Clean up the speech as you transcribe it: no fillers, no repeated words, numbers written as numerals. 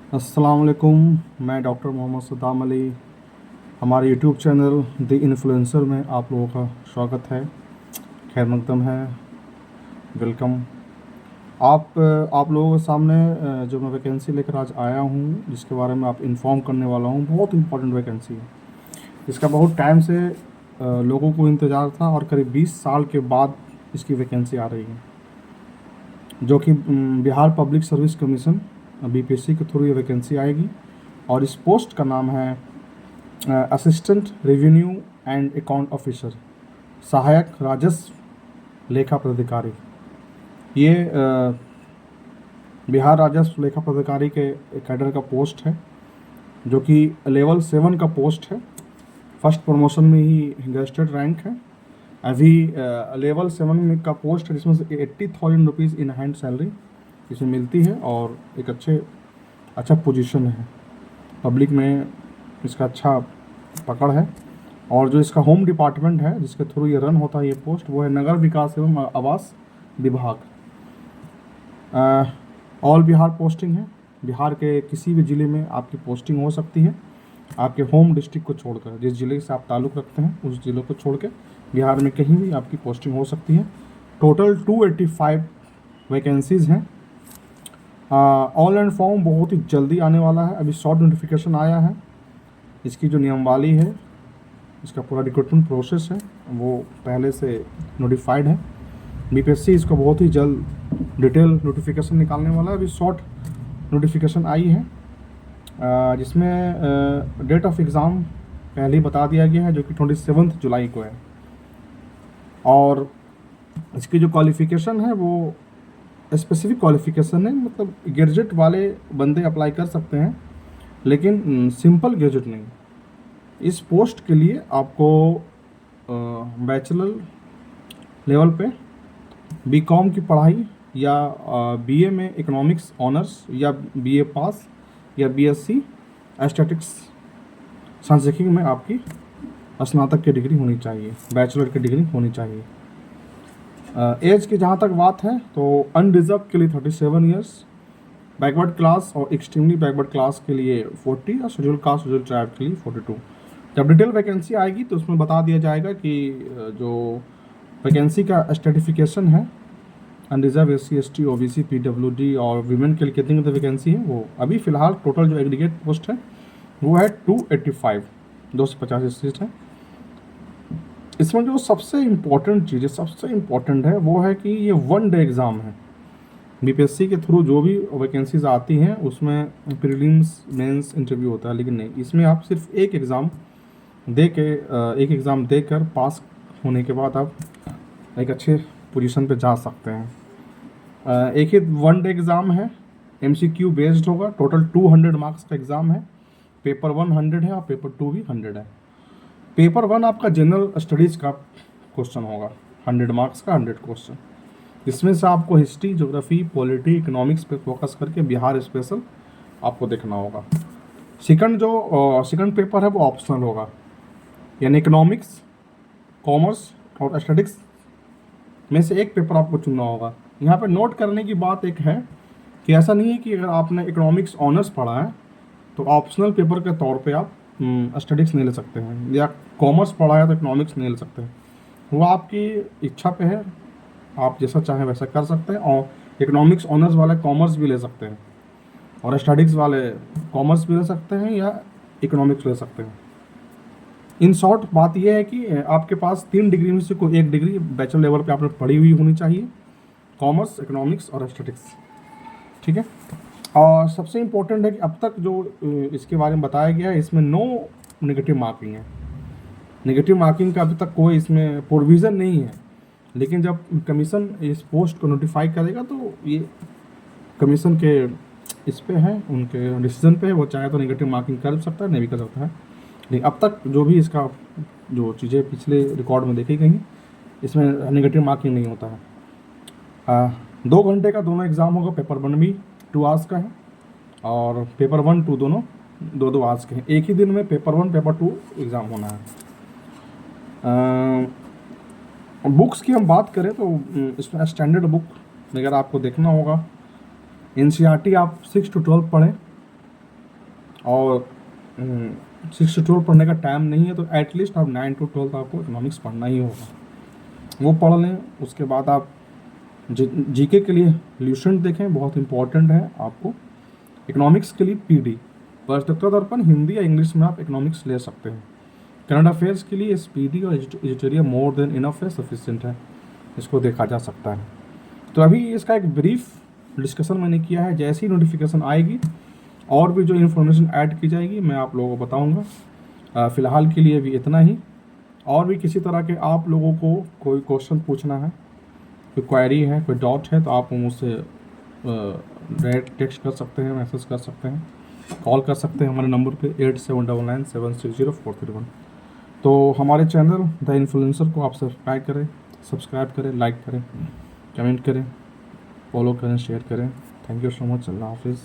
अस्सलाम वालेकुम। मैं डॉक्टर मोहम्मद सद्दाम अली। हमारे यूट्यूब चैनल द इन्फ्लुएंसर में आप लोगों का स्वागत है, खैर मकदम है, वेलकम। आप लोगों के सामने जो मैं वैकेंसी लेकर आज आया हूँ, जिसके बारे में आप इन्फॉर्म करने वाला हूँ, बहुत इंपॉर्टेंट वैकेंसी है। इसका बहुत टाइम से लोगों को इंतज़ार था और करीब 20 साल के बाद इसकी वैकेंसी आ रही है, जो कि Bihar public service commission BPSC के थ्रू ये वैकेंसी आएगी। और इस पोस्ट का नाम है assistant revenue and account officer, सहायक राजस्व लेखा प्राधिकारी। ये बिहार राजस्व लेखा प्राधिकारी के कैडर का पोस्ट है, जो कि लेवल 7 का पोस्ट है। फर्स्ट प्रमोशन में ही गेस्टेड रैंक है। अभी लेवल 7 में का पोस्ट है, जिसमें से 80,000 रुपीज़ इन हैंड सैलरी इसमें मिलती है और एक अच्छा पोजीशन है, पब्लिक में इसका अच्छा पकड़ है। और जो इसका होम डिपार्टमेंट है, जिसके थ्रू ये रन होता है ये पोस्ट, वो है नगर विकास एवं आवास विभाग। ऑल बिहार पोस्टिंग है। बिहार के किसी भी ज़िले में आपकी पोस्टिंग हो सकती है, आपके होम डिस्ट्रिक्ट को छोड़कर। जिस ज़िले से आप ताल्लुक़ रखते हैं उस ज़िले को छोड़ के बिहार में कहीं भी आपकी पोस्टिंग हो सकती है। टोटल 285 वैकेंसीज़ हैं। ऑनलाइन फॉर्म बहुत ही जल्दी आने वाला है। अभी शॉर्ट नोटिफिकेशन आया है। इसकी जो नियमावली है, इसका पूरा रिक्रूटमेंट प्रोसेस है, वो पहले से नोटिफाइड है। बीपीएससी इसको बहुत ही जल्द डिटेल नोटिफिकेशन निकालने वाला है। अभी शॉर्ट नोटिफिकेशन आई है, जिसमें डेट ऑफ एग्ज़ाम पहले ही बता दिया गया है, जो कि 27 जुलाई को है। और इसकी जो क्वालिफ़िकेशन है वो स्पेसिफिक क्वालिफ़िकेशन है, मतलब ग्रेजुएट वाले बंदे अप्लाई कर सकते हैं, लेकिन सिंपल ग्रेजुएट नहीं। इस पोस्ट के लिए आपको बैचलर लेवल पे बीकॉम की पढ़ाई या बीए में इकोनॉमिक्स ऑनर्स या बीए पास या बीएससी एस्थेटिक्स सांख्यिकी में आपकी स्नातक की डिग्री होनी चाहिए, बैचलर की डिग्री होनी चाहिए। एज की जहाँ तक बात है तो अनरिजर्व के लिए 37 ईयर्स, बैकवर्ड क्लास और एक्सट्रीमली बैकवर्ड क्लास के लिए 40 और शेड्यूल कास्ट शेड्यूल ट्राइब के लिए 42। जब डिटेल वैकेंसी आएगी तो उसमें बता दिया जाएगा कि जो वैकेंसी का स्ट्रेटिफिकेशन है, unreserve SC ST OBC PWD और वीमेन के लिए कितनी वैकेंसी है, वो अभी फ़िलहाल टोटल जो एग्रीगेट पोस्ट है वो है 285, 285 सीट है। इसमें जो सबसे इम्पोर्टेंट चीज़ है, सबसे इम्पोर्टेंट है, वो है कि ये 1 डे एग्ज़ाम है। बीपीएससी के थ्रू जो भी वैकेंसीज आती हैं उसमें प्रीलिम्स मेंस इंटरव्यू होता है, लेकिन नहीं, इसमें आप सिर्फ एक एग्ज़ाम देकर पास होने के बाद आप एक अच्छे पोजीशन पे जा सकते हैं। एक ही 1 डे एग्ज़ाम है, MCQ बेस्ड होगा। टोटल 200 मार्क्स का एग्ज़ाम है। पेपर 1 100 है और पेपर 2 भी 100 है। पेपर 1 आपका जनरल स्टडीज़ का क्वेश्चन होगा, 100 मार्क्स का 100 क्वेश्चन। इसमें से आपको हिस्ट्री, ज्योग्राफी, पॉलिटी, इकोनॉमिक्स पे फोकस करके बिहार स्पेशल आपको देखना होगा। सेकंड पेपर है वो ऑप्शनल होगा, यानी इकोनॉमिक्स, कॉमर्स और एस्थेटिक्स में से एक पेपर आपको चुनना होगा। यहाँ पे नोट करने की बात एक है कि ऐसा नहीं है कि अगर आपने इकोनॉमिक्स ऑनर्स पढ़ा है तो ऑप्शनल पेपर के तौर पे आप एस्थेटिक्स नहीं ले सकते हैं, या कॉमर्स पढ़ा है तो इकोनॉमिक्स नहीं ले सकते हैं। वो आपकी इच्छा पे है, आप जैसा चाहें वैसा कर सकते हैं। और इकोनॉमिक्स ऑनर्स वाले कॉमर्स भी ले सकते हैं और एस्थेटिक्स वाले कॉमर्स भी ले सकते हैं या इकोनॉमिक्स ले सकते हैं। इन शॉर्ट बात यह है कि आपके पास 3 डिग्री में से कोई एक डिग्री बैचलर लेवल पे आपने पढ़ी हुई होनी चाहिए, कॉमर्स, इकोनॉमिक्स और एस्थेटिक्स, ठीक है। और सबसे इम्पोर्टेंट है कि अब तक जो इसके बारे में बताया गया है, इसमें नो नेगेटिव मार्किंग है। नेगेटिव मार्किंग का अभी तक कोई इसमें प्रोविज़न नहीं है, लेकिन जब कमीशन इस पोस्ट को नोटिफाई करेगा तो ये कमीशन के इस पे है, उनके डिसीजन पे है, वो चाहे तो नेगेटिव मार्किंग कर सकता है, नहीं भी कर सकता है। लेकिन अब तक जो भी इसका जो चीज़ें पिछले रिकॉर्ड में देखी गई, इसमें नेगेटिव मार्किंग नहीं होता है। 2 घंटे का दोनों एग्ज़ाम होगा। पेपर 1 भी 2 आवर्स का है और पेपर 1 2 दोनों 2 आवर्स के हैं। एक ही दिन में पेपर 1 पेपर 2 एग्ज़ाम होना है। बुक्स की हम बात करें तो इसमें स्टैंडर्ड बुक अगर आपको देखना होगा, NCERT आप 6 to 12 पढ़ें, और 6 to 12 पढ़ने का टाइम नहीं है, तो एटलीस्ट आप 9 to 12 आपको इकोनॉमिक्स पढ़ना ही होगा। वो पढ़ लें, उसके बाद आप जीके के लिए ल्यूसेंट देखें, बहुत इंपॉर्टेंट है आपको। इकोनॉमिक्स के लिए पीडी, प्रश्नोत्तर दर्पण हिंदी या इंग्लिश में आप इकोनॉमिक्स ले सकते हैं। करंट अफेयर्स के लिए पीडी और एडिटोरियल मोर देन इनफ है, सफिशिएंट है, इसको देखा जा सकता है। तो अभी इसका एक ब्रीफ डिस्कशन मैंने किया है, जैसी नोटिफिकेशन आएगी और भी जो इन्फॉर्मेशन ऐड की जाएगी मैं आप लोगों को बताऊंगा। फ़िलहाल के लिए भी इतना ही। और भी किसी तरह के आप लोगों को कोई क्वेश्चन पूछना है, कोई क्वेरी है, कोई डाउट है, तो आप मुझसे डायरेक्ट टेक्स्ट कर सकते हैं, मैसेज कर सकते हैं, कॉल कर सकते हैं हमारे नंबर पे 8799760431। तो हमारे चैनल द इन्फ्लुएंसर को आप सब्सक्राइब करें, लाइक करें, कमेंट करें, फॉलो करें, शेयर करें। Thank you so much. Allah हाफिज़।